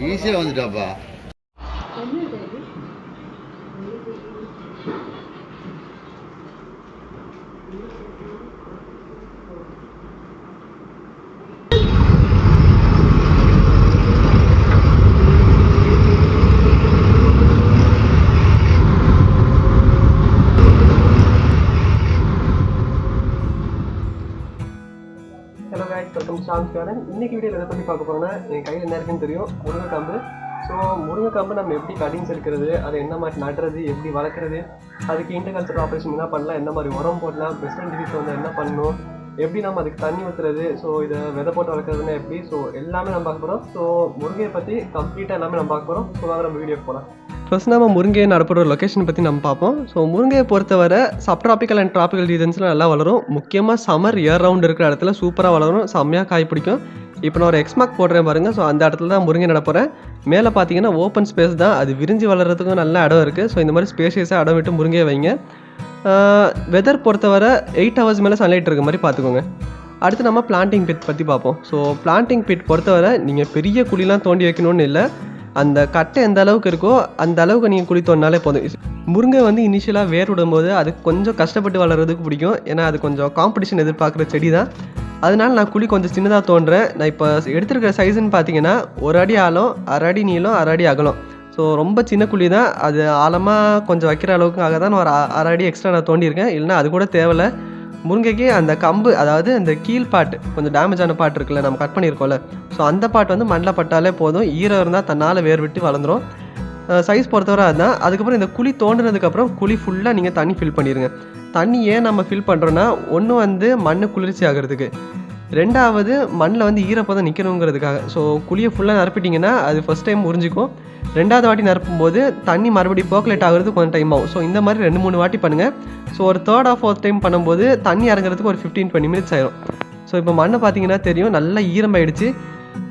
ஈஸியாக வந்துட்டாப்பா. Hello guys, welcome to Sam's garden. இன்னைக்கு வீடியோவில் எதை பற்றி பார்க்க போகிறோன்னா, என் கையில் என்ன இருக்குன்னு தெரியும், முருங்கைக்காம்பு. ஸோ முருங்கைக்காம்பு நம்ம எப்படி கட்டிங்ஸ் எடுக்கிறது, அதை என்ன மாதிரி நடுறது, எப்படி வளர்க்குறது, அதுக்கு இன்டர்கல்ச்சர் ஆப்ரேஷன் என்ன பண்ணலாம், என்ன மாதிரி உரம் போடலாம், பெஸ்ட் டிசீஸ் வந்து என்ன பண்ணணும், எப்படி நம்ம அதுக்கு தண்ணி ஊற்றுறது, ஸோ இதை விதை போட்டு வளர்க்குறதுன்னா எப்படி, ஸோ எல்லாமே நம்ம பார்க்க போகிறோம். ஸோ முருங்கையை பற்றி கம்ப்ளீட்டாக எல்லாமே நம்ம பார்க்க போகிறோம். ஸோ வாங்க நம்ம வீடியோ போகலாம். ஃபர்ஸ்ட் நம்ம முருங்கையை நடப்படுற ஒரு லொக்கேஷன் பற்றி நம்ம பார்ப்போம். ஸோ முருங்கையை பொறுத்தவரை சப்ட்ராபிக்கல் அண்ட் ட்ராபிக்கல் ரீஜன்ஸில் நல்லா வளரும். முக்கியமாக சம்மர் இயர் ரவுண்ட் இருக்கிற இடத்துல சூப்பராக வளரும், செம்மையாக காய் பிடிக்கும். இப்போ நான் ஒரு எக்ஸ்மார்க் போடுறேன் பாருங்கள். ஸோ அந்த இடத்துல தான் முருங்கை நடப்புறேன். மேலே பார்த்தீங்கன்னா ஓப்பன் ஸ்பேஸ் தான், அது விரிஞ்சு வளர்கிறதுக்கும் நல்ல இடம் இருக்குது. ஸோ இந்த மாதிரி ஸ்பேஷியஸாக இடம் விட்டு முருங்கையை வைங்க. வெதர் பொறுத்தவரை 8 hours மேலே சன்லைட் இருக்க மாதிரி பார்த்துக்கோங்க. அடுத்து நம்ம பிளான்டிங் பிட் பற்றி பார்ப்போம். ஸோ பிளான்டிங் பிட் பொறுத்தவரை நீங்கள் பெரிய குழிலாம் தோண்டி வைக்கணும்னு இல்லை, அந்த கட்டை எந்த அளவுக்கு இருக்கோ அந்த அளவுக்கு நீங்கள் குழி தோண்டினாலே போதும். முருங்கை வந்து இனிஷியலாக வேர் விடும்போது அது கொஞ்சம் கஷ்டப்பட்டு வளர்கிறதுக்கு பிடிக்கும். ஏன்னா அது கொஞ்சம் காம்படிஷன் எதிர்பார்க்குற செடி தான். அதனால நான் குழி கொஞ்சம் சின்னதாக தோண்டுறேன். நான் இப்போ எடுத்துருக்கிற சைஸுன்னு பார்த்தீங்கன்னா 1 அடி ஆழம், 1/2 அடி நீளம், 1/2 அடி அகலம். ஸோ ரொம்ப சின்ன குழி தான், அது ஆழமாக கொஞ்சம் வைக்கிற அளவுக்காக தான் நான் ஒரு 1/2 அடி எக்ஸ்ட்ரா நான் தோண்டியிருக்கேன். இல்லைனா அது கூட தேவையில்லை. முருங்கைக்கு அந்த கம்பு, அதாவது அந்த கீழ் பாட்டு கொஞ்சம் டேமேஜ் ஆன பாட்டு இருக்குல்ல, நம்ம கட் பண்ணியிருக்கோம்ல, ஸோ அந்த பாட்டு வந்து மண்ணில் பட்டாலே போதும், ஈரம் இருந்தால் தன்னால் வேர் விட்டு வளர்ந்துடும். சைஸ் பொறுத்தவரை அதுதான். அதுக்கப்புறம் இந்த குழி தோண்டினதுக்கப்புறம் குழி ஃபுல்லாக நீங்கள் தண்ணி ஃபில் பண்ணிடுங்க. தண்ணி ஏன் நம்ம ஃபில் பண்ணுறோன்னா, ஒன்று வந்து மண் குளிர்ச்சி ஆகிறதுக்கு, ரெண்டாவது மண்ணில் வந்து ஈரப்பதம் நிற்கணுங்கிறதுக்காக. ஸோ குழியை ஃபுல்லாக நிரப்பிட்டிங்கன்னா அது ஃபஸ்ட் டைம் உறிஞ்சிக்கும். 2வது வாட்டி நிரப்பும்போது தண்ணி மறுபடியும் பர்க்குலேட் ஆகிறது கொஞ்சம் டைம் ஆகும். ஸோ இந்த மாதிரி 2-3 வாட்டி பண்ணுங்கள். ஸோ ஒரு 3rd or 4th டைம் பண்ணும்போது தண்ணி இறங்குறதுக்கு ஒரு 15-20 minutes ஆயிடும். ஸோ இப்போ மண்ணை பார்த்தீங்கன்னா தெரியும், நல்லா ஈரமாயிடுச்சு.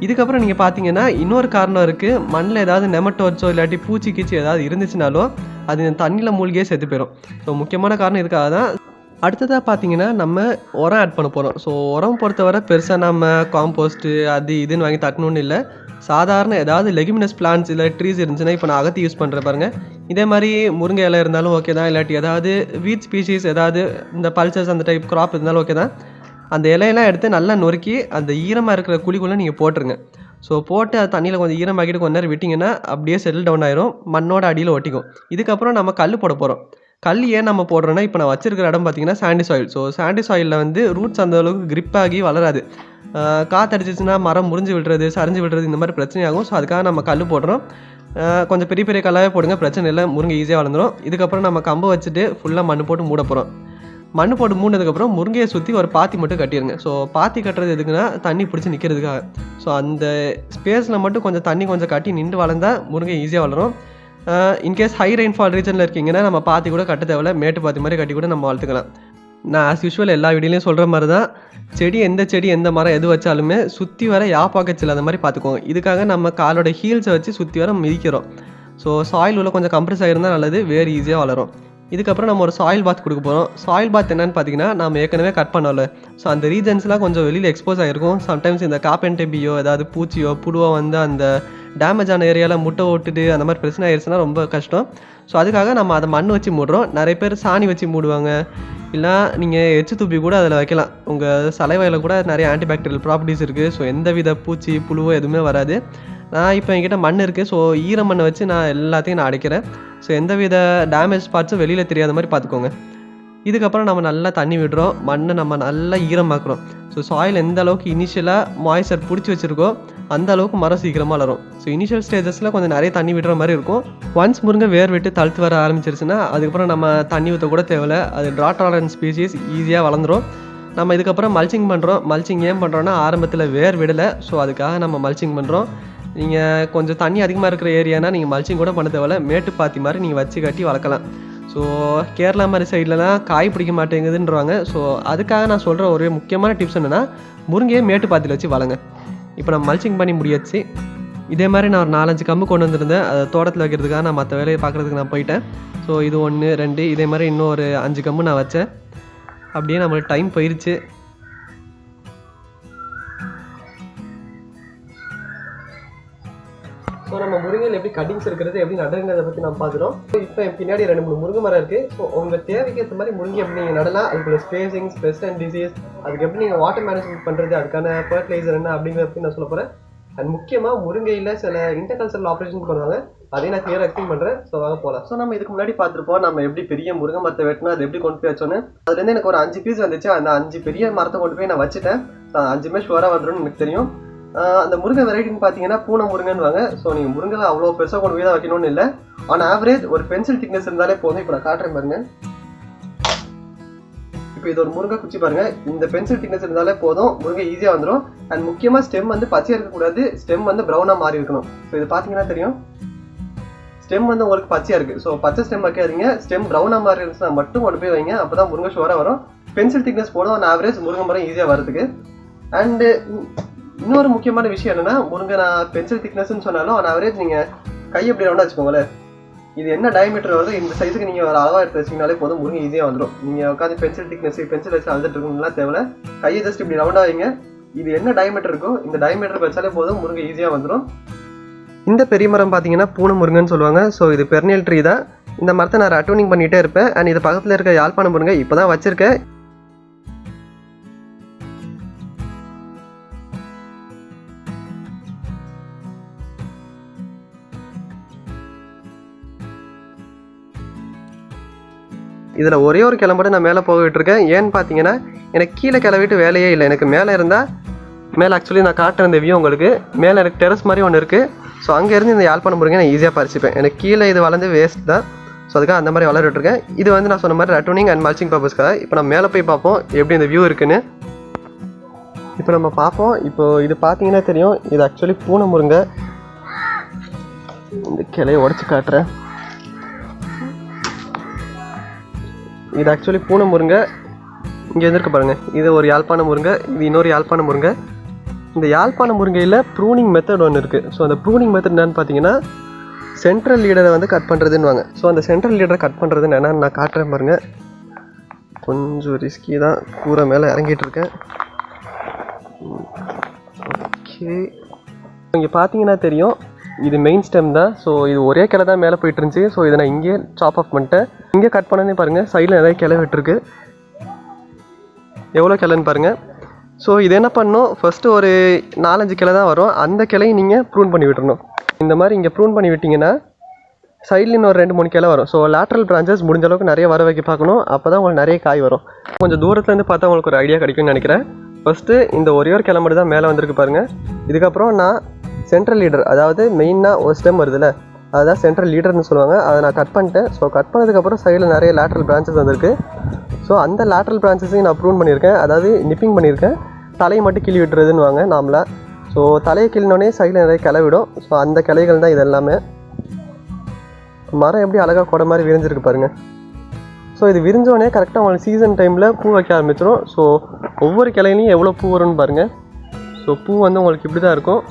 இதுக்கப்புறம் நீங்கள் பார்த்தீங்கன்னா இன்னொரு காரணம் இருக்குது. மண்ணில் ஏதாவது நெமட்டோட்ஸோ இல்லாட்டி பூச்சி கீச்சி ஏதாவது இருந்துச்சுனாலும் அது தண்ணியில் மூழ்கியே செத்து போயிடும். ஸோ முக்கியமான காரணம் இதுக்காக தான். அடுத்ததாக பார்த்தீங்கன்னா நம்ம உரம் ஆட் பண்ண போகிறோம். ஸோ உரம் பொறுத்தவரை பெருசாக நம்ம காம்போஸ்ட்டு அது இதுன்னு வாங்கி தட்டணுன்னு இல்லை. சாதாரண ஏதாவது லெகுமினஸ் பிளான்ட்ஸ் இல்லை ட்ரீஸ் இருந்துச்சுன்னா, இப்போ நான் அகத்தி யூஸ் பண்ணுறேன் பாருங்கள். இதே மாதிரி முருங்கை இலை இருந்தாலும் ஓகே தான், இல்லாட்டி ஏதாவது வீட் ஸ்பீஷீஸ் ஏதாவது இந்த பல்சஸ் அந்த டைப் க்ராப் இருந்தாலும் ஓகே தான். அந்த இலையெல்லாம் எடுத்து நல்லா நொறுக்கி அந்த ஈரமாக இருக்கிற குழிக்குள்ளே நீங்கள் போட்டுருங்க. ஸோ போட்டு அது தண்ணியில் கொஞ்சம் ஈரமாக்கிட்டு கொஞ்ச நேரம் விட்டிங்கன்னா அப்படியே செட்டில் டவுன் ஆயிரும், மண்ணோட அடியில் ஒட்டிக்கும். இதுக்கப்புறம் நம்ம கல் போட போகிறோம். கல் ஏன் நம்ம போடுறோன்னா, இப்போ நான் வச்சிருக்கிற இடம் பார்த்தீங்கன்னா சாண்டி சாயில். ஸோ சாண்டி சாயிலில் வந்து ரூட்ஸ் அந்த அளவுக்கு கிரிப் ஆகி வளராது. காற்றடிச்சிச்சுன்னா மரம் முறிஞ்சு விடுறது, சரிஞ்சு விடுறது, இந்த மாதிரி பிரச்சனையாகும். ஸோ அதுக்காக நம்ம கல் போடுறோம். கொஞ்சம் பெரிய பெரிய கல்லாகவே போடுங்க, பிரச்சனை இல்லை, முருங்கை ஈஸியாக வளர்ந்துடும். இதுக்கப்புறம் நம்ம கம்பை வச்சுட்டு ஃபுல்லாக மண் போட்டு மூட போகிறோம். மண் போட்டு மூடினதுக்கப்புறம் முருங்கையை சுற்றி ஒரு பாத்தி மட்டும் கட்டிடுங்க. ஸோ பாத்தி கட்டுறது எதுக்குன்னா, தண்ணி பிடிச்சி நிற்கிறதுக்காக. ஸோ அந்த ஸ்பேஸில் மட்டும் கொஞ்சம் தண்ணி கொஞ்சம் கட்டி நின்று வளர்ந்தால் முருங்கை ஈஸியாக வளரும். இன்கேஸ் ஹை ரெயின்ஃபால் ரீஜனில் இருக்கீங்கன்னா நம்ம பாத்தி கூட கட்ட தேவையில்ல, மேட்டு பாத்தி மாதிரி கட்டி கூட நம்ம வளர்த்துக்கலாம். நான் ஆஸ் யூஷுவல் எல்லா வீடியோலையும் சொல்கிற மாதிரி தான், செடி எந்த மரம் எது வச்சாலுமே சுற்றி வர பாக்கெட்ஸ் இல்லாத மாதிரி பார்த்துக்கோங்க. இதுக்காக நம்ம காலோட ஹீல்ஸை வச்சு சுற்றி வர மிதிக்கிறோம். ஸோ சாயில் உள்ள கொஞ்சம் கம்ப்ரெஸ் ஆகிருந்தால் நல்லது, வேறு ஈஸியாக வளரும். இதுக்கப்புறம் நம்ம ஒரு சாயில் பாத் கொடுக்க போகிறோம். சாயில் பாத் என்னன்னு பார்த்தீங்கன்னா, நம்ம ஏற்கனவே கட் பண்ணோம்ல, ஸோ அந்த ரீஜன்ஸ்லாம் கொஞ்சம் வெளியில் எக்ஸ்போஸ் ஆகிருக்கும். சம்டைம்ஸ் இந்த காப்பென்டெபியோ ஏதாவது பூச்சியோ புழுவோ வந்து அந்த டேமேஜ் ஆன ஏரியாவில் முட்டை ஓட்டுட்டு அந்த மாதிரி பிரச்சனை ஆயிடுச்சுன்னா ரொம்ப கஷ்டம். ஸோ அதுக்காக நம்ம அதை மண் வச்சு மூடுறோம். நிறைய பேர் சாணி வச்சு மூடுவாங்க, இல்லை நீங்கள் எச்சு துப்பி கூட அதில் வைக்கலாம். உங்கள் சலைவாயில் கூட நிறைய ஆன்டிபாக்டீரியல் ப்ராப்பர்ட்டிஸ் இருக்குது. ஸோ எந்த வித பூச்சி புழுவோ எதுவுமே வராது. நான் இப்போ என்கிட்ட மண் இருக்குது. ஸோ ஈர மண்ணை வச்சு நான் எல்லாத்தையும் நான் அடைக்கிறேன். ஸோ எந்த வித டேமேஜ் பார்ட்ஸும் வெளியில் தெரியாத மாதிரி பார்த்துக்கோங்க. இதுக்கப்புறம் நம்ம நல்லா தண்ணி விடுறோம், மண்ணை நம்ம நல்லா ஈரமாக்குறோம். ஸோ சாயில் எந்த அளவுக்கு இனிஷியலாக மாய்ச்சர் பிடிச்சி வச்சுருக்கோ அந்த அளவுக்கு மரம் சீக்கிரமாக வளரும். ஸோ இனிஷியல் ஸ்டேஜஸில் கொஞ்சம் நிறைய தண்ணி விடுற மாதிரி இருக்கும். ஒன்ஸ் முருங்கை வேர் விட்டு தழுத்து வர ஆரம்பிச்சிருச்சுன்னா அதுக்கப்புறம் நம்ம தண்ணி ஊற்ற கூட தேவையில்லை, அது ட்ராட் டாலரன்ட் ஸ்பீஷீஸ் ஈஸியாக வளர்ந்துடும். நம்ம இதுக்கப்புறம் மல்ச்சிங் பண்ணுறோம். மல்ச்சிங் ஏன் பண்ணுறோன்னா, ஆரம்பத்தில் வேர் விடலை, ஸோ அதுக்காக நம்ம மல்ச்சிங் பண்ணுறோம். நீங்கள் கொஞ்சம் தண்ணி அதிகமாக இருக்கிற ஏரியானா நீங்கள் மல்ச்சிங் கூட பண்ண தேவையில்ல, மேட்டு பாத்தி மாதிரி நீங்கள் வச்சு கட்டி வளர்க்கலாம். ஸோ கேரளா மாதிரி சைட்லலாம் காய் பிடிக்க மாட்டேங்குதுன்றாங்க. ஸோ அதுக்காக நான் சொல்கிற ஒரு முக்கியமான டிப்ஸ் என்னென்னா, முருங்கையை மேட்டு பாத்தியில் வச்சு வளங்க. இப்போ நம்ம மல்ச்சிங் பண்ணி முடியாச்சு. இதே மாதிரி நான் ஒரு 4-5 கம்பு கொண்டு வந்திருந்தேன், அதை தோட்டத்தில் வைக்கிறதுக்காக நான் மற்ற வேலையை பார்க்குறதுக்கு நான் போயிட்டேன். ஸோ இது 1, 2 இதே மாதிரி இன்னும் ஒரு 5 கம்பு நான் வச்சேன். அப்படியே நம்மளுக்கு டைம் போயிடுச்சு. ஸோ நம்ம முருங்கையில் எப்படி கட்டிங்ஸ் இருக்கிறது எப்படி நடுங்கிறத பற்றி நம்ம பார்க்குறோம். இப்போ பின்னாடி 2-3 முருங்கை மரம் இருக்குது. ஸோ உங்கள் தேவைக்கு ஏற்ற மாதிரி முருங்கை எப்படி நீங்கள் நடலாம், அதுக்குள்ள ஸ்பேசிங்ஸ், பெஸ்ட் அண்ட் டிசீஸ், அதுக்கு எப்படி நீங்கள் வாட்டர் மேனேஜ்மெண்ட் பண்ணுறது, அதுக்கான ஃபர்டிலைசர் என்ன அப்படிங்கிறத பற்றி நான் சொல்ல போகிறேன். அண்ட் முக்கியமாக முருங்கையில் சில இன்டர்கல்ச்சரல் ஆப்ரேஷன் பண்ணுவாங்க, அதையும் நான் கிளியராக எக்ஸ்பிளைன் பண்ணுறேன். ஸோ வாங்க போகலாம். ஸோ நம்ம இதுக்கு முன்னாடி பார்த்துருப்போம் நம்ம எப்படி பெரிய முருங்கை மரத்தை வெட்டினா அது எப்படி கொண்டு போய் வச்சோன்னு. அதுலேருந்து எனக்கு ஒரு 5 பீஸ் வந்துச்சு. அந்த 5 பெரிய மரத்தை கொண்டு போய் நான் வச்சுட்டேன். 5மே ஷுவராக வந்துடும் எனக்கு தெரியும். அந்த முருங்கை வெரைட்டின்னு பார்த்தீங்கன்னா பூனை முருங்கன்னு வாங்க. ஸோ நீங்கள் முருங்கை அவ்வளோ பெருசாக கொண்டு போய் தான் வைக்கணும்னு இல்லை. ஆன் ஆவரேஜ் ஒரு பென்சில் திக்னஸ் இருந்தாலே போதும். இப்போ நான் காட்டுறேன் பாருங்க. இப்போ இது ஒரு முருங்கை குச்சி பாருங்க. இந்த பென்சில் திக்னஸ் இருந்தாலே போதும், முருங்கை ஈஸியாக வந்துடும். அண்ட் முக்கியமாக ஸ்டெம் வந்து பச்சையாக இருக்கக்கூடாது, ஸ்டெம் வந்து ப்ரௌனாக மாறி இருக்கணும். ஸோ இது பார்த்தீங்கன்னா தெரியும், ஸ்டெம் வந்து உங்களுக்கு பச்சையாக இருக்குது. ஸோ பச்சை ஸ்டெம் வைக்காதீங்க, ஸ்டெம் ப்ரௌனாக மாறி இருந்துச்சுன்னா மட்டும் கொண்டு போய் வைங்க. அப்போ தான் முருங்கை ஷுவராக வரும். பென்சில் திக்னஸ் போடும் ஆன் ஆவரேஜ் முருங்கை மரம் ஈஸியாக வரதுக்கு. அண்டு இன்னொரு முக்கியமான விஷயம் என்னன்னா, முருங்கை நான் பென்சில் திக்னஸ்ன்னு சொன்னாலும் ஆன் ஆவரேஜ் நீங்கள் கை எப்படி ரவுண்டாக வச்சுக்கோங்களேன். இது என்ன டயமீட்டர் வருதோ இந்த சைஸுக்கு நீங்கள் ஒரு அளவாக எடுத்து வச்சிங்கனாலே போதும், முருங்கை ஈஸியாக வந்துடும். நீங்கள் உட்காந்து பென்சில் திக்னஸ் பென்சில் வச்சு அழுதுட்டு இருக்கணும்லாம் தேவை. கையை ஜஸ்ட் இப்படி ரவுண்டாக வைங்க. இது என்ன டயமீட்டர் இருக்கோ இந்த டயமீட்டருக்கு வச்சாலே போதும், முருங்கை ஈஸியாக வந்துடும். இந்த பெரிய மரம் பார்த்தீங்கன்னா பூனை முருங்கன்னு சொல்லுவாங்க. ஸோ இது பெர்னியல் ட்ரீ தான். இந்த மரத்தை நான் ரட்டூனிங் பண்ணிகிட்டே இருப்பேன். அண்ட் இது பக்கத்தில் இருக்க யாழ்ப்பாணம் முருங்கை இப்போ தான் வச்சுருக்கேன். இதில் ஒரே ஒரு கிளம்பு நான் மேலே போய்கிட்டு இருக்கேன். ஏன்னு பார்த்தீங்கன்னா எனக்கு கீழே கிளவிட்டு வேலையே இல்லை. எனக்கு மேலே இருந்தால் மேலே ஆக்சுவலி நான் காட்டுற இந்த வியூ உங்களுக்கு மேலே எனக்கு டெரஸ் மாதிரி ஒன்று இருக்குது. ஸோ அங்கேருந்து இந்த யாழ்ப்பாணம் முருங்கை நான் ஈஸியாக பறிச்சுப்பேன். எனக்கு கீழே இது வளர்ந்து வேஸ்ட் தான். ஸோ அதுக்காக அந்த மாதிரி வளர்ட்டுருக்கேன். இது வந்து நான் சொன்ன மாதிரி ரட்டூனிங் அண்ட் மல்ச்சிங் பர்பஸ்க்காக. இப்போ நம்ம மேலே போய் பார்ப்போம் எப்படி இந்த வியூ இருக்குன்னு. இப்போ நம்ம பார்ப்போம். இப்போ இது பார்த்தீங்கன்னா தெரியும், இது ஆக்சுவலி பூனை முருங்கை. இந்த கிளையை உடச்சி காட்டுறேன். இது ஆக்சுவலி பூனை முருங்கை. இங்கே இருந்திருக்கு பாருங்கள், இது ஒரு யாழ்ப்பாண முருங்கை, இது இன்னொரு யாழ்ப்பாண முருங்கை. இந்த யாழ்ப்பாண முருங்கையில் ப்ரூனிங் மெத்தட் ஒன்று இருக்குது. ஸோ அந்த ப்ரூனிங் மெத்தட் என்னன்னு பார்த்தீங்கன்னா சென்ட்ரல் லீடரை வந்து கட் பண்ணுறதுன்னு வாங்க. ஸோ அந்த சென்ட்ரல் லீடரை கட் பண்ணுறதுன்னு என்னன்னு நான் காட்டுறேன் பாருங்கள். கொஞ்சம் ரிஸ்கி தான், கூரை மேலே இறங்கிட்டு இருக்கேன். ஓகே, இங்கே பார்த்தீங்கன்னா தெரியும், இது மெயின் ஸ்டெம் தான். ஸோ இது ஒரே கிளை தான் மேலே போயிட்டு இருந்துச்சு. ஸோ இதை நான் இங்கே சாப் ஆஃப் பண்ணிட்டேன். இங்கே கட் பண்ணனே பாருங்கள், சைடில் நிறைய கிளை விட்டுருக்கு. எவ்வளோ கிளைன்னு பாருங்கள். ஸோ இது என்ன பண்ணணும், ஃபஸ்ட்டு ஒரு 4-5 கிளை தான் வரும். அந்த கிளையை நீங்கள் ப்ரூன் பண்ணி விட்டுறணும். இந்த மாதிரி இங்கே ப்ரூன் பண்ணி விட்டிங்கன்னா சைடில் இன்னும் ஒரு 2-3 கிளை வரும். ஸோ லேட்ரல் பிரான்ச்சஸ் முடிஞ்ச அளவுக்கு நிறைய வர வைக்க பார்க்கணும். அப்போ தான் உங்களுக்கு நிறைய காய் வரும். கொஞ்சம் தூரத்துலேருந்து பார்த்தா உங்களுக்கு ஒரு ஐடியா கிடைக்கும்னு நினைக்கிறேன். ஃபஸ்ட்டு இந்த ஒரே ஒரு கிளை மட்டும் தான் மேலே வந்திருக்கு பாருங்கள். இதுக்கப்புறம் நான் சென்ட்ரல் லீடர், அதாவது மெயினாக ஒரு ஸ்டெம் வருதுல்ல, அதுதான் சென்ட்ரல் லீடர்னு சொல்லுவாங்க, அதை நான் கட் பண்ணிட்டேன். ஸோ கட் பண்ணதுக்கப்புறம் சைடில் நிறைய லேட்ரல் பிரான்ச்சஸ் வந்திருக்கு. ஸோ அந்த லேட்ரல் பிரான்ச்சஸையும் நான் ப்ரூன் பண்ணியிருக்கேன், அதாவது நிப்பிங் பண்ணியிருக்கேன். தலையை மட்டும் கிளி விட்டுறதுன்னு வாங்க நாமளாக. ஸோ தலையை கிளினோடனே சைடில் நிறைய கிளை விடும். ஸோ அந்த கிளைகள் தான் இது எல்லாமே. மரம் எப்படி அழகாக கொடை மாதிரி விரிஞ்சிருக்கு பாருங்கள். ஸோ இது விரிஞ்சோடனே கரெக்டாக உங்களுக்கு சீசன் டைமில் பூ வைக்க ஆரம்பிச்சிடும். ஸோ ஒவ்வொரு கிளையிலையும் எவ்வளோ பூ வரும்னு பாருங்கள். ஸோ பூ வந்து உங்களுக்கு இப்படி தான் இருக்கும்.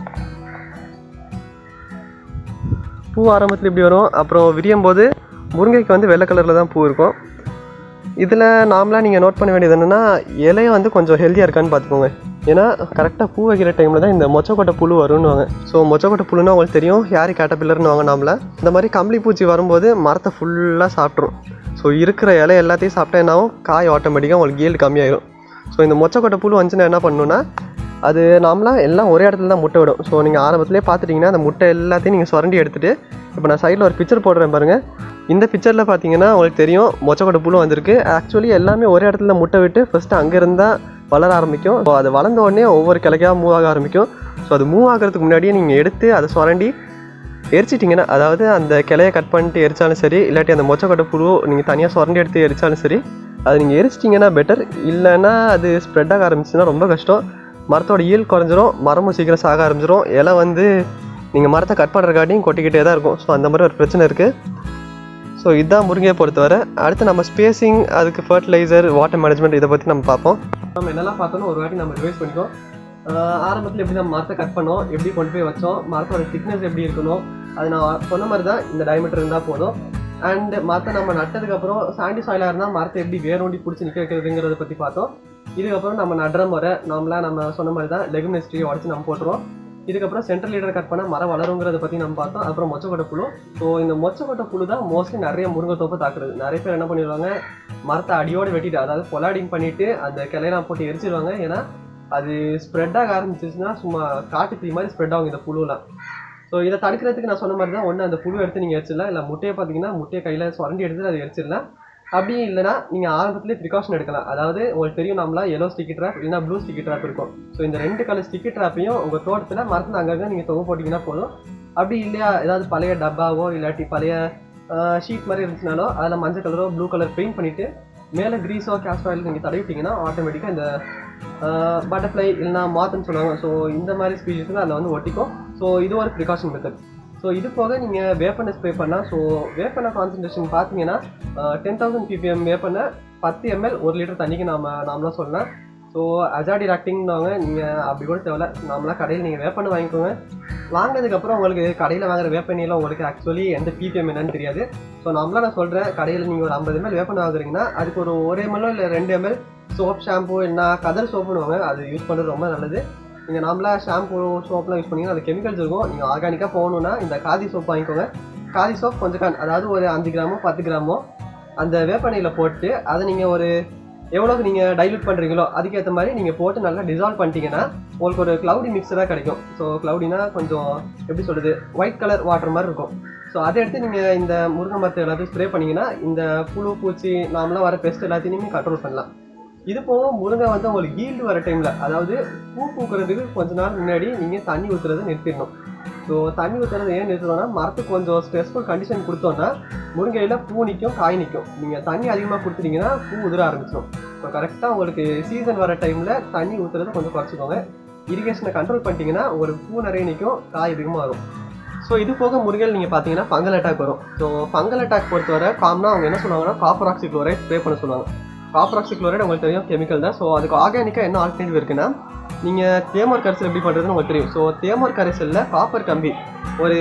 பூ ஆரம்பத்தில் இப்படி வரும். அப்புறம் விரியும் போது முருங்கைக்கு வந்து வெள்ளை கலரில் தான் பூ இருக்கும். இதில் நார்மலாக நீங்கள் நோட் பண்ண வேண்டியது என்னென்னா, இலையை வந்து கொஞ்சம் ஹெல்த்தியாக இருக்கான்னு பார்த்துக்கோங்க. ஏன்னா கரெக்டாக பூ வைக்கிற டைமில் தான் இந்த மொச்சக்கொட்டை புழு வரும்னுவாங்க. ஸோ மொச்சக்கொட்டை புழுன்னா உங்களுக்கு தெரியும், ஹேரி கேட்டபில்லர்னு வாங்க நாமள. இந்த மாதிரி கம்பளி பூச்சி வரும்போது மரத்தை ஃபுல்லாக சாப்பிட்ரும். ஸோ இருக்கிற இலை எல்லாத்தையும் சாப்பிட்டா என்னாகும், காய் ஆட்டோமேட்டிக்காக உங்களுக்கு ஈல்டு கம்மியாயிடும். ஸோ இந்த மொச்சக்கொட்டை புழு வந்துச்சுன்னா என்ன பண்ணணுன்னா, அது நார்மலாக எல்லாம் ஒரே இடத்துல தான் முட்டை விடும். ஸோ நீங்கள் ஆரம்பத்திலே பார்த்துட்டிங்கன்னா அந்த முட்டை எல்லாத்தையும் நீங்கள் சுரண்டி எடுத்துகிட்டு, இப்போ நான் சைடில் ஒரு பிக்சர் போடுறேன் பாருங்கள். இந்த பிக்சரில் பார்த்தீங்கன்னா உங்களுக்கு தெரியும் மொச்சக்கொட்டை புழு வந்திருக்கு. ஆக்சுவலி எல்லாமே ஒரே இடத்துல முட்டை விட்டு ஃபஸ்ட்டு அங்கே இருந்தால் வளர ஆரம்பிக்கும். ஸோ அது வளர்ந்த உடனே ஒவ்வொரு கிளைக்காக மூவ் ஆக ஆரம்பிக்கும். ஸோ அது மூவ் ஆகிறதுக்கு முன்னாடியே நீங்கள் எடுத்து அதை சுரண்டி எரிச்சிட்டிங்கன்னா, அதாவது அந்த கிளையை கட் பண்ணிட்டு எரிச்சாலும் சரி, இல்லாட்டி அந்த மொச்சக்கொட்டை புழு நீங்கள் தனியாக சுரண்டி எடுத்து எரிச்சாலும் சரி, அது நீங்கள் எரிச்சிட்டிங்கன்னா பெட்டர். இல்லைன்னா அது ஸ்ப்ரெட் ஆக ஆரம்பிச்சுன்னா ரொம்ப கஷ்டம். மரத்தோட ஈல்டு குறைஞ்சிரும், மரமும் சீக்கிரம் சாக ஆரம்பிச்சிடும். இலை வந்து நீங்கள் மரத்தை கட் பண்ணுறக்காட்டியும் கொட்டிக்கிட்டே தான் இருக்கும். ஸோ அந்த மாதிரி ஒரு பிரச்சனை இருக்குது. ஸோ இதுதான் முருங்கையை பொறுத்தவரை. அடுத்து நம்ம ஸ்பேசிங், அதுக்கு ஃபர்டிலைசர், வாட்டர் மேனேஜ்மெண்ட், இதை பற்றி நம்ம பார்ப்போம். நம்ம என்னெல்லாம் பார்த்தோன்னா ஒரு வாட்டி நம்ம ரிவைஸ் பண்ணிக்கோம். ஆரம்பத்தில் எப்படி நம்ம மரத்தை கட் பண்ணோம், எப்படி கொண்டு போய் வச்சோம், மரத்தோட திக்னஸ் எப்படி இருக்கணும், அது நான் சொன்ன மாதிரி தான் இந்த டயமீட்டர் இருந்தால் போதும். அண்ட் மரத்தை நம்ம நட்டதுக்கப்புறம் சாண்டி சாயிலாக இருந்தால் மரத்தை எப்படி வேரோண்டி பிடிச்சி நிற்க வைக்கிறதுங்கிறத பற்றி பார்த்தோம். இதுக்கப்புறம் நம்ம நடுற முறை நார்மலாக நம்ம சொன்ன மாதிரி தான் லெகுமினஸ் ட்ரீயை உடச்சி நம்ம போட்டுருவோம். இதுக்கப்புறம் சென்ட்ரல் லீடரை கட் பண்ணால் மரம் வளருங்கிறத பற்றி நம்ம பார்த்தோம். அப்புறம் மொச்சக்கொட்டை புழு. ஸோ இந்த மொச்சக்கொட்டை புழு தான் மோஸ்ட்லி நிறைய முருங்கை தோப்பை தாக்குறது. நிறைய பேர் என்ன பண்ணிடுவாங்க, மரத்தை அடியோடு வெட்டிட்டு, அதாவது பொலாடிங் பண்ணிவிட்டு அந்த கிளையெல்லாம் போட்டு எரிச்சிடுவாங்க. ஏன்னா அது ஸ்ப்ரெட் ஆக ஆரம்பிச்சிச்சுன்னா சும்மா காட்டு தீ மாதிரி ஸ்ப்ரெட் ஆகும் இந்த புழுலாம். ஸோ இதை தடுக்கிறதுக்கு நான் சொன்ன மாதிரி தான், ஒன்று அந்த புழு எடுத்து நீங்கள் எரிச்சிடலாம், இல்லை முட்டையை பார்த்தீங்கன்னா முட்டையை கையில் சுரண்டி எடுத்து அதை எரிச்சிடலாம். அப்படி இல்லைனா நீங்கள் ஆரம்பத்துலேயே ப்ரிகாஷன் எடுக்கலாம். அதாவது உங்களுக்கு தெரியும், நம்மளா எல்லோ ஸ்டிக்கி ட்ராப் இல்லைனா ப்ளூ ஸ்டிக்கி ட்ராப் இருக்கும். ஸோ இந்த 2 கலர் ஸ்டிக்கி ட்ராப்பையும் உங்கள் தோட்டத்தில் மரத்தில் அங்கங்கே நீங்கள் தொங்க போட்டிங்கன்னா போதும். அப்படி இல்லையா ஏதாவது பழைய டப்பாவோ இல்லாட்டி பழைய ஷீட் மாதிரி இருந்துச்சுனாலோ அதில் மஞ்சள் கலரோ ப்ளூ கலர் பெயிண்ட் பண்ணிவிட்டு மேலே க்ரீஸோ கேஸ்டர் ஆயில் நீங்கள் தடவிட்டிங்கன்னா ஆட்டோமேட்டிக்காக இந்த பட்டர்ஃப்ளை இல்லைனா மாத்துன்னு சொல்லுவாங்க. ஸோ இந்த மாதிரி ஸ்பீஷஸுக்கு அதில் வந்து ஒட்டிக்கும். ஸோ இது ஒரு ப்ரிகாஷன் மெத்தட். ஸோ இது போக நீங்கள் வேப்பெண்ணை ஸ்ப்ரே பண்ணால், ஸோ வேப்பெண்ணை கான்சன்ட்ரேஷன் பார்த்தீங்கன்னா 10,000 ppm வேப்பெண்ணை 10 ml 1 லிட்டர் தண்ணிக்கு நாமளாக சொல்லலாம். ஸோ அஜாடி ஆக்டிங்னாங்க, நீங்கள் அப்படி கூட தேவையில்ல, நாமளாக கடையில் நீங்கள் வேப்பெண்ணை வாங்கிக்கோங்க. வாங்கினதுக்கப்புறம் உங்களுக்கு கடையில் வாங்குற வேப்பெண்ணையில் உங்களுக்கு ஆக்சுவலி எந்த ppm என்னன்னு தெரியாது. ஸோ நான் சொல்கிறேன், கடையில் நீங்கள் ஒரு 50 ml வேப்பெண்ணை வாங்குறீங்கன்னா அதுக்கு ஒரு 1 ml இல்லை 2 ml சோப் ஷாம்பு என்ன கதர் சோப்புன்னு அது யூஸ் பண்ணுறது ரொம்ப நல்லது. நீங்கள் நார்மலாக ஷாம்பு சோப்லாம் யூஸ் பண்ணிங்கன்னா அது கெமிக்கல்ஸ் இருக்கும். நீங்கள் ஆர்கானிக்காக போகணுன்னா இந்த காதி சோப் வாங்கிக்கோங்க. காதி சோப் கொஞ்சம் அதாவது ஒரு 5 கிராமோ 10 கிராமோ அந்த வேப்பெண்ணையில் போட்டு அதை நீங்கள் ஒரு எவ்வளோக்கு நீங்கள் டைல்யூட் பண்ணுறீங்களோ அதுக்கேற்ற மாதிரி நீங்கள் போட்டு நல்லா டிசால்வ் பண்ணிட்டீங்கன்னா உங்களுக்கு ஒரு க்ளவுடி மிக்சராக கிடைக்கும். ஸோ க்ளவுடினா கொஞ்சம் எப்படி சொல்கிறது, ஒயிட் கலர் வாட்டர் மாதிரி இருக்கும். ஸோ அதை எடுத்து நீங்கள் இந்த முருங்கை மரத்தை எல்லாத்தையும் ஸ்ப்ரே பண்ணிங்கன்னா இந்த புழு பூச்சி நார்மலாக வர பெஸ்ட் எல்லாத்தையும் நீங்கள் கண்ட்ரோல் பண்ணலாம். இது போக முருங்கை வந்து உங்களுக்கு ஈல்டு வர டைமில், அதாவது பூ பூக்கிறதுக்கு கொஞ்ச நாள் முன்னாடி நீங்கள் தண்ணி ஊற்றுறதை நிறுத்திடணும். ஸோ தண்ணி ஊற்றுறது ஏன் நிறுத்தணும்னா, மரத்துக்கு கொஞ்சம் ஸ்ட்ரெஸ்ஃபுல் கண்டிஷன் கொடுத்தோன்னா முருங்கையில் பூ நிற்கும், காய் நிற்கும். நீங்கள் தண்ணி அதிகமாக கொடுத்துட்டீங்கன்னா பூ உதிர ஆரம்பிச்சிடும். ஸோ கரெக்டாக உங்களுக்கு சீசன் வர டைமில் தண்ணி ஊற்றுறது கொஞ்சம் குறைச்சிக்கோங்க. இரிகேஷனை கண்ட்ரோல் பண்ணிட்டீங்கன்னா ஒரு பூ நிறைய நிற்கும், காய் அதிகமாக வரும். ஸோ இது போக முருங்கையில் நீங்கள் பார்த்தீங்கன்னா ஃபங்கல் அட்டாக் வரும். ஸோ ஃபங்கல் அட்டாக் பொறுத்தவரை காமனாக அவங்க என்ன சொல்லுவாங்கன்னா காப்பர் ஆக்சிக்ளோரைட் ஸ்ப்ரே பண்ண சொல்லுவாங்க. காப்பர் ஆக்சிக்ளோரைட் உங்களுக்கு தெரியும் கெமிக்கல் தான். ஸோ அதுக்கு ஆர்கானிக்காக என்ன ஆல்டர்னேட்டிவ் இருக்குன்னா, நீங்கள் தேமோர் கரைசல் எப்படி பண்ணுறதுன்னு உங்களுக்கு தெரியும். ஸோ தேமோர் கரைசலில் காப்பர் கம்பி ஒரு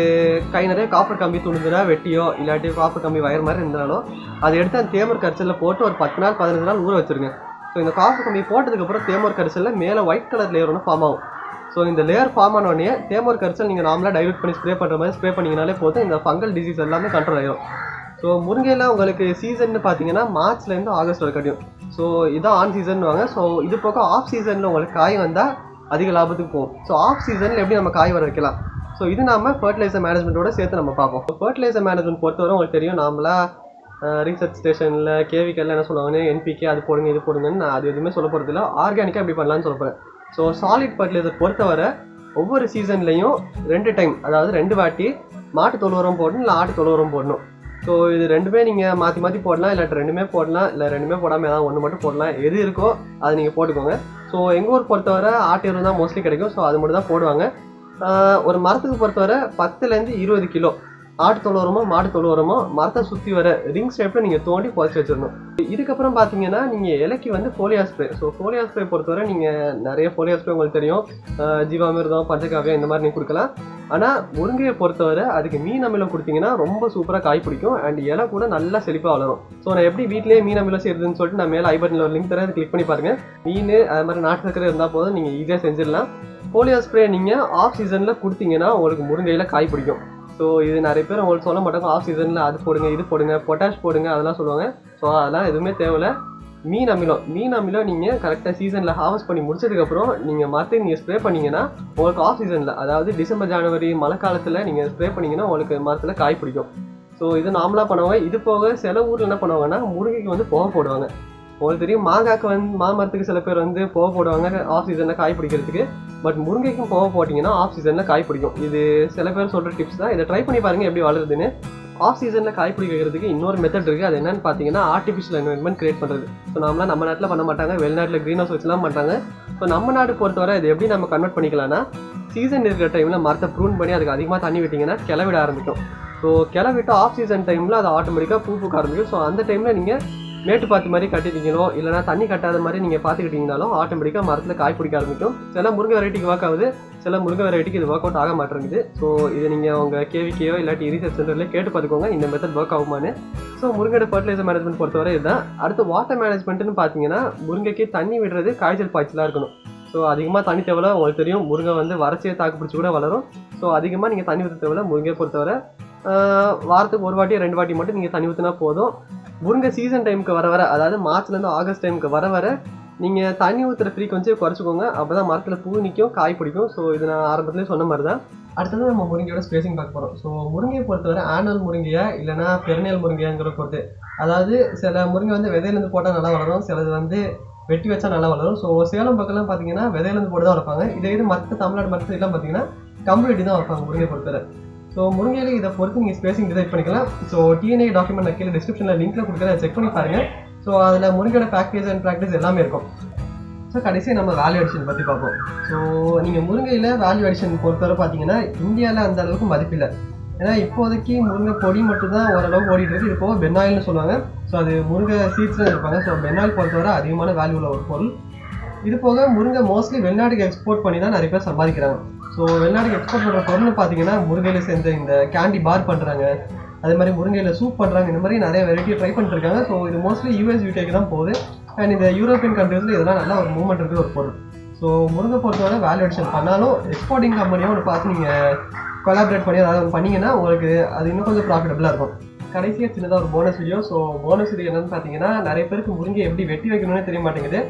கை நிறைய காப்பர் கம்பி துணுதுனா வெட்டியோ இல்லாட்டி காப்பர் கம்பி வயர் மாதிரி இருந்தாலும் அதை எடுத்து அந்த தேமோர் கரைசலில் போட்டு ஒரு 10 நாள் 15 நாள் ஊற வச்சுருங்க. ஸோ இந்த காப்பர் கம்பி போட்டதுக்கப்புறம் தேமோர் கரைசலில் மேலே ஒயிட் கலர் லேயர் ஒன்று ஃபார்ம் ஆகும். ஸோ இந்த லேயர் ஃபார்ம் ஆனோடனே தேமோர் கரைசல் நீங்கள் நார்மலாக டைல்யூட் பண்ணி ஸ்ப்ரே பண்ணுற மாதிரி ஸ்ப்ரே பண்ணிங்கனாலே போதும், இந்த ஃபங்கல் டிசீஸ் எல்லாமே கண்ட்ரோல் ஆகிடும். ஸோ முருங்கையில் உங்களுக்கு சீசன் பார்த்தீங்கன்னா மார்ச்லேருந்து ஆகஸ்ட் வரைக்கும். ஸோ இதான் ஆன் சீசன் வாங்க. ஸோ இது போக ஆஃப் சீசனில் உங்களுக்கு காய் வந்தால் அதிக லாபத்துக்கு போகும். ஸோ ஆஃப் சீசனில் எப்படி நம்ம காய் வர வைக்கலாம், ஸோ இது நம்ம ஃபர்டிலைசர் மேனேஜ்மெண்ட்டோட சேர்த்து நம்ம பார்ப்போம். ஃபர்டிலைசர் மேனேஜ்மெண்ட் பொறுத்தவரை உங்களுக்கு தெரியும், நாமளாக ரிசர்ச் ஸ்டேஷனில் கேவிக்கெல்லாம் என்ன சொல்லுவாங்கன்னு NPK அது போடுங்க இது போடுங்கன்னு நான் அது எதுவுமே சொல்ல போகிறது இல்லை. ஆர்கானிக்காக எப்படி பண்ணலான்னு சொல்ல போகிறேன். ஸோ சாலிட் ஃபர்டிலைசர் பொறுத்தவரை ஒவ்வொரு சீசன்லேயும் 2 டைம், அதாவது 2 வாட்டி மாட்டு தொழு உரம் போடணும் இல்லை ஆட்டு தொழு உரம் போடணும். ஸோ இது ரெண்டுமே நீங்கள் மாற்றி மாற்றி போடலாம், இல்லாட்டி 2மே போடலாம், இல்லை 2மே போடாமல் ஏதாவது 1 மட்டும் போடலாம். எது இருக்கோ அதை நீங்கள் போட்டுக்கோங்க. ஸோ எங்கள் ஊர் பொறுத்தவரை ஆட்டு எருவு தான் மோஸ்ட்லி கிடைக்கும். ஸோ அது மட்டும் தான் போடுவாங்க. ஒரு மரத்துக்கு பொறுத்தவரை 10லேருந்து 20 கிலோ ஆட்டு தொழு உரமோ மாட்டு தொழு உரமோ மரத்தை சுற்றி வர ரிங் ஷேப்பில் நீங்கள் தோண்டி புதைச்சி வச்சிடணும். இதுக்கப்புறம் பார்த்தீங்கன்னா நீங்கள் இலைக்கு வந்து foliar spray. So foliar spray பொறுத்தவரை நீங்கள் நிறைய ஃபோலியா ஸ்ப்ரே உங்களுக்கு தெரியும், ஜீவாமிர்தம் பஞ்சகாவியம் இந்த மாதிரி நீங்கள் கொடுக்கலாம். ஆனால் முருங்கையை பொறுத்தவரை அதுக்கு மீன் அமிலம் கொடுத்தீங்கன்னா ரொம்ப சூப்பராக காய் பிடிக்கும் அண்ட் இலை கூட நல்லா செழிப்பாக வளரும். ஸோ நான் எப்படி வீட்டிலேயே மீன் அமிலம் செய்யுதுன்னு சொல்லிட்டு நான் மேலே ஐபட்டனில் ஒரு லிங்க் தரேன், கிளிக் பண்ணி பாருங்கள். மீன் அது மாதிரி நாட்டு சக்கரை இருந்தால் போதும், நீங்கள் ஈஸியாக செஞ்சிடலாம். ஃபோலியா ஸ்ப்ரே நீங்கள் ஆஃப் சீசனில் கொடுத்தீங்கன்னா உங்களுக்கு முருங்கையில் காய் பிடிக்கும். ஸோ இது நிறைய பேர் உங்களுக்கு சொல்ல மாட்டாங்க, ஆஃப் சீசனில் அது போடுங்க இது போடுங்க பொட்டாஷ் போடுங்க அதெல்லாம் சொல்லுவாங்க. ஸோ அதெல்லாம் எதுவுமே தேவையில்லை. மீன் அமிலம் நீங்கள் கரெக்டாக சீசனில் ஹார்வெஸ்ட் பண்ணி முடிச்சதுக்கப்புறம் நீங்கள் மரத்தை நீங்கள் ஸ்ப்ரே பண்ணிங்கன்னா உங்களுக்கு ஆஃப் சீசனில், அதாவது டிசம்பர் ஜனவரி மழை காலத்தில் நீங்கள் ஸ்ப்ரே பண்ணிங்கன்னா உங்களுக்கு மரத்தில் காய் பிடிக்கும். ஸோ இது நார்மலாக பண்ணுவாங்க. இது போக சில ஊரில் என்ன பண்ணுவாங்கன்னா முருங்கைக்கு வந்து புகை போடுவாங்க. உங்களுக்கு தெரியும் மாங்காய்க்கு வந்து மாமரத்துக்கு சில பேர் வந்து புகை போடுவாங்க ஆஃப் சீசனில் காய் பிடிக்கிறதுக்கு. பட் முருங்கைக்கும் புகை போட்டிங்கன்னா ஆஃப் சீசனில் காய் பிடிக்கும். இது சில பேர் சொல்கிற டிப்ஸ் தான், இதை ட்ரை பண்ணி பாருங்கள் எப்படி வளருதுன்னு. ஆஃப் சீசனில் காய் பிடிக்கிறதுக்கு இன்னொரு மெத்தட் இருக்குது. அது என்னன்னு பார்த்தீங்கன்னா ஆர்டிஃபிஷியல் என்வரன்மெண்ட் கிரியேட் பண்ணுறது. ஸோ நம்மளாம் நம்ம நாட்டில் பண்ண மாட்டாங்க, வெளிநாட்டில் க்ரீன் ஹவுஸ் வச்சுலாம் பண்ணுறாங்க. ஸோ நம்ம நாடு பொறுத்தவரை இது எப்படி நம்ம கன்வெர்ட் பண்ணிக்கலாம்னா, சீசன் இருக்கிற டைமில் மரத்தை ப்ரூன் பண்ணி அதுக்கு அதிகமாக தண்ணி விட்டிங்கன்னா கிளவிட ஆரம்பிக்கும். ஸோ கிளவிட்டு ஆஃப் சீசன் டைமில் அது ஆட்டோமேட்டிக்காக பூக்க ஆரம்பிக்கும். ஸோ அந்த டைமில் நீங்கள் மேட்டு பார்த்து மாதிரி கட்டிட்டீங்களோ இல்லைனா தண்ணி கட்டாத மாதிரி நீங்கள் பார்த்துக்கிட்டீங்கனாலும் ஆட்டோமேட்டிக்காக மரத்தில் காய் பிடிக்க ஆரம்பிக்கும். சில முருங்கை வெரைட்டிக்கு ஒர்க் ஆகுது, சில முருங்கை வெரைட்டிக்கு இது ஒர்க் அவுட் ஆக மாட்டேங்குது. ஸோ இது நீங்கள் உங்கள் கேவிக்கையோ இல்லாட்டி ரிசர்ச் சென்டர்லேயே கேட்டு பார்த்துக்கோங்க இந்த மெத்தட் ஒர்க் ஆகுமான்னு. ஸோ முருங்கையோட ஃபர்டிலைசர் மேனேஜ்மெண்ட் பொறுத்தவரை இதுதான். அடுத்து வாட்டர் மேனேஜ்மெண்ட்டுன்னு பார்த்தீங்கன்னா முருங்கைக்கு தண்ணி விடுறது காய்ச்சல் பாய்ச்சலாக இருக்கணும். ஸோ ஸோ அதிகமாக தண்ணி தேவையில்ல. உங்களுக்கு தெரியும் முருங்கை வந்து வறட்சியை தாக்கு பிடிச்சி கூட வளரும். ஸோ அதிகமாக நீங்கள் தண்ணி ஊற்ற தேவையில்ல. முருங்கையை பொறுத்தவரை வாரத்துக்கு 1 வாட்டி 2 வாட்டி மட்டும் நீங்கள் தண்ணி ஊற்றினா போதும். முருங்கை சீசன் டைமுக்கு வர அதாவது மார்ச்லேருந்து ஆகஸ்ட் டைமுக்கு வர நீங்கள் தண்ணி ஊற்றுற ஃப்ரீக்வன்சியை குறைச்சிக்கோங்க. அப்போ தான் மரத்தில் பூ நிற்கும், காய் பிடிக்கும். ஸோ இது நான் ஆரம்பத்துலேயே சொன்ன மாதிரி தான். அடுத்தது நம்ம முருங்கையோட ஸ்பேசிங் பார்க்க போகிறோம். ஸோ முருங்கையை பொறுத்தவரை ஆனுவல் முருங்கையா இல்லைனா பெருநியல் முருங்கையாங்கிற பொறுத்து. அதாவது சில முருங்கை வந்து விதையிலேருந்து போட்டால் நல்லா வளரும், சிலது வந்து வெட்டி வச்சா நல்லா வளரும். ஸோ சேலம் பக்கம்லாம் பார்த்தீங்கன்னா விதையிலேருந்து போட்டு தான் வளர்ப்பாங்க. இதே இது மற்ற தமிழ்நாடு மற்ற இதெல்லாம் பார்த்தீங்கன்னா கம்பு வெட்டி தான் வளர்ப்பாங்க முருங்கை பொறுத்தவரை. ஸோ முருங்கையில இதை பொறுத்து நீங்கள் ஸ்பேசிங் டிசைட் பண்ணிக்கலாம். ஸோ டிஎன்ஏ டாக்குமெண்ட் நான் கீழே டிஸ்கிரிப்ஷனில் லிங்க்கில் கொடுக்குறேன், செக் பண்ணி பாருங்கள். ஸோ அதில் முருங்கையோட பேக்கேஜ் அண்ட் ப்ராக்டிஸ் எல்லாமே இருக்கும். ஸோ கடைசியாக நம்ம வேல்யூ அடிஷன் பற்றி பார்ப்போம். ஸோ நீங்கள் முருங்கையில் வேல்யூ அடிஷன் பொறுத்தவரை பார்த்தீங்கன்னா இந்தியாவில் அந்த அளவுக்கு மதிப்பில்லை. ஏன்னா இப்போதைக்கு முருங்கை பொடி மட்டும் தான் ஓரளவுக்கு ஓடிட்டு இருக்கு. இது போக பென்னாயில்னு சொல்லுவாங்க. ஸோ அது முருங்கை சீட்ஸில் இருப்பாங்க. ஸோ பென்னாயில் பொறுத்தவரை அதிகமான வேல்யூ உள்ள ஒரு பொருள். இது போக முருங்கை மோஸ்ட்லி வெளிநாட்டுக்கு எக்ஸ்போர்ட் பண்ணி தான் நிறைய பேர் சம்பாதிக்கிறாங்க. ஸோ வெளிநாட்டுக்கு எக்ஸ்போர்ட் பண்ணுற பொருள்னு பார்த்தீங்கன்னா முருங்கையில் சேர்ந்த இந்த கேண்டி பார் பண்ணுறாங்க, அதே மாதிரி முருங்கையில் சூப் பண்ணுறாங்க. இந்த மாதிரி நிறைய வெரைட்டியை ட்ரை பண்ணிட்டு இருக்காங்க. ஸோ இது மோஸ்ட்லி யூஎஸ் யூகேக்கு தான் போகுது. அண்ட் இந்த யூரோப்பியன் கண்ட்ரீஸில் இதெல்லாம் நல்லா ஒரு மூவ்மெண்ட் இருக்குது ஒரு பொருள். ஸோ முருங்கை பொறுத்தவரை வேல்யூ அடிஷன் பண்ணாலும் எக்ஸ்போர்ட்டிங் கம்பெனியும் ஒன்று பார்த்து நீங்கள் கொலாபரேட் பண்ணி அதாவது பண்ணிங்கன்னா உங்களுக்கு அது இன்னும் கொஞ்சம் ப்ராஃபிட்டபுளாக இருக்கும். கடைசியாக சின்னதாக ஒரு bonus video. So bonus video என்னென்னு பார்த்தீங்கன்னா நிறைய பேருக்கு முருங்கை எப்படி வெட்டி வைக்கணும்னு தெரிய மாட்டேங்குது.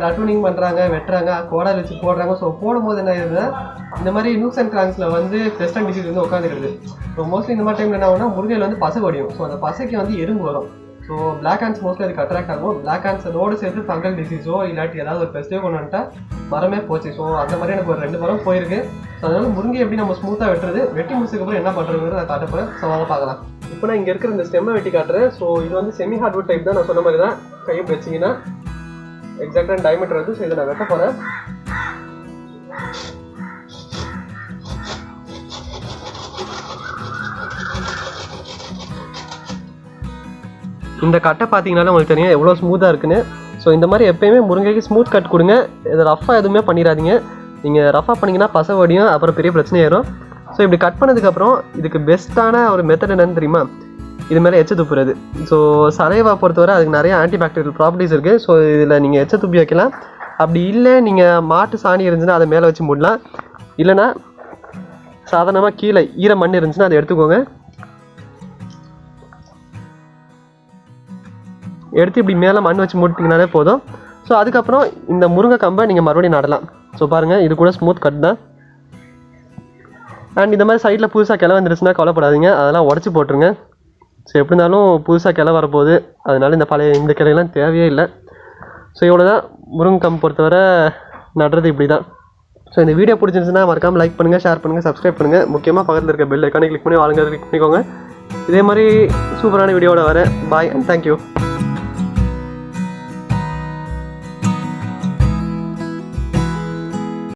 ரட்டூனிங் பண்ணுறாங்க, வெட்டுறாங்க, கோடால் வச்சு போடுறாங்க. ஸோ போடும்போது என்ன ஆகுதுன்னா இந்த மாதிரி நியூஸ் அண்ட் கிராங்ஸில் வந்து பெஸ்ட் அண்ட் டிசீஸ் வந்து உட்காந்துருக்குது. ஸோ மோஸ்ட்லி இந்த மாதிரி டைமில் என்ன ஆகும்னா முருங்கையில் வந்து பசை வடியும். ஸோ அந்த பசைக்கு வந்து எறும்பு வரும். ஸோ பிளாக் ஹேண்ட்ஸ் மோஸ்ட்லி அதுக்கு அட்ராக்ட் ஆகும். பிளாக் ஹேண்ட்ஸ் அதோடு சேர்த்து ஃபங்கல் டிசீஸோ இல்லாட்டி ஏதாவது ஒரு பெஸ்ட்டோ கொண்டு வந்துட்டா மரமே போச்சு. ஸோ அந்த மாதிரி எனக்கு ஒரு 2 மரம் போயிருக்கு. ஸோ அதனால முருங்கை எப்படி நம்ம ஸ்மூத்தாக வெட்டுறது, வெட்டி முடிச்சதுக்கப்புறம் என்ன பண்ணுறதுங்கிறது நான் காட்ட போகிறேன். ஸோ வாங்க பார்க்கலாம். இப்போ நான் இங்கே இருக்கிற இந்த ஸ்டெம்மை வெட்டி காட்டுறேன். ஸோ இது வந்து செமி ஹார்ட்வுட் டைப் தான். நான் சொன்ன மாதிரி தான் கையை வச்சிங்கன்னா எக்ஸாக்டாக டயமீட்டர் வந்து. ஸோ இதை நான் வெட்ட போகிறேன். இந்த கட்டை பார்த்தீங்கன்னாலும் உங்களுக்கு தெரியும் எவ்வளோ ஸ்மூத்தாக இருக்குன்னு. ஸோ இந்த மாதிரி எப்போயுமே முருங்கைக்கு ஸ்மூத் கட் கொடுங்க. இதை ரஃபாக எதுவுமே பண்ணிடாதீங்க. நீங்கள் ரஃபாக பண்ணிங்கன்னா பசை வடியும், அப்புறம் பெரிய பிரச்சனை ஏறும். ஸோ இப்படி கட் பண்ணதுக்கப்புறம் இதுக்கு பெஸ்ட்டான ஒரு மெத்தட் என்னன்னு தெரியுமா? இது மேலே எச்ச துப்புறது. ஸோ சலைவா பொறுத்தவரை அதுக்கு நிறைய ஆன்டிபாக்டீரியல் ப்ராப்பர்ட்டிஸ் இருக்குது. ஸோ இதில் நீங்கள் எச்ச துப்பி வைக்கலாம். அப்படி இல்லை நீங்கள் மாட்டு சாணி இருந்துச்சுன்னா அதை மேலே வச்சு மூடலாம். இல்லைனா சாதாரணமாக கீழே ஈர மண் இருந்துச்சுன்னா அதை எடுத்துக்கோங்க. எடுத்து இப்படி மேலே மண் வச்சு மூட்டிங்கனாலே போதும். ஸோ அதுக்கப்புறம் இந்த முருங்கை கம்பை நீங்கள் மறுபடியும் நடலாம். ஸோ பாருங்கள் இது கூட ஸ்மூத் கட் தான். அண்ட் இந்த மாதிரி சைடில் புதுசாக கிளை வந்துருச்சுன்னா கவலைப்படாதீங்க, அதெல்லாம் உடச்சி போட்டுருங்க. ஸோ எப்படி இருந்தாலும் புதுசாக கிளை வரப்போகுது, அதனால இந்த கிளையெல்லாம் தேவையே இல்லை. ஸோ இவ்வளோ தான் முருங்கை கம்பு பொறுத்தவரை நடுறது இப்படி தான். ஸோ இந்த வீடியோ பிடிச்சிருந்துச்சுன்னா மறக்காமல் லைக் பண்ணுங்கள், ஷேர் பண்ணுங்கள், சப்ஸ்கிரைப் பண்ணுங்கள். முக்கியமாக பக்கத்தில் இருக்க பெல் ஐக்கானை கிளிக் பண்ணி ஆளுங்க கிளிக் பண்ணிக்கோங்க. இதே மாதிரி சூப்பரான வீடியோவோட வரேன். பாய் அண்ட் தேங்க்யூ.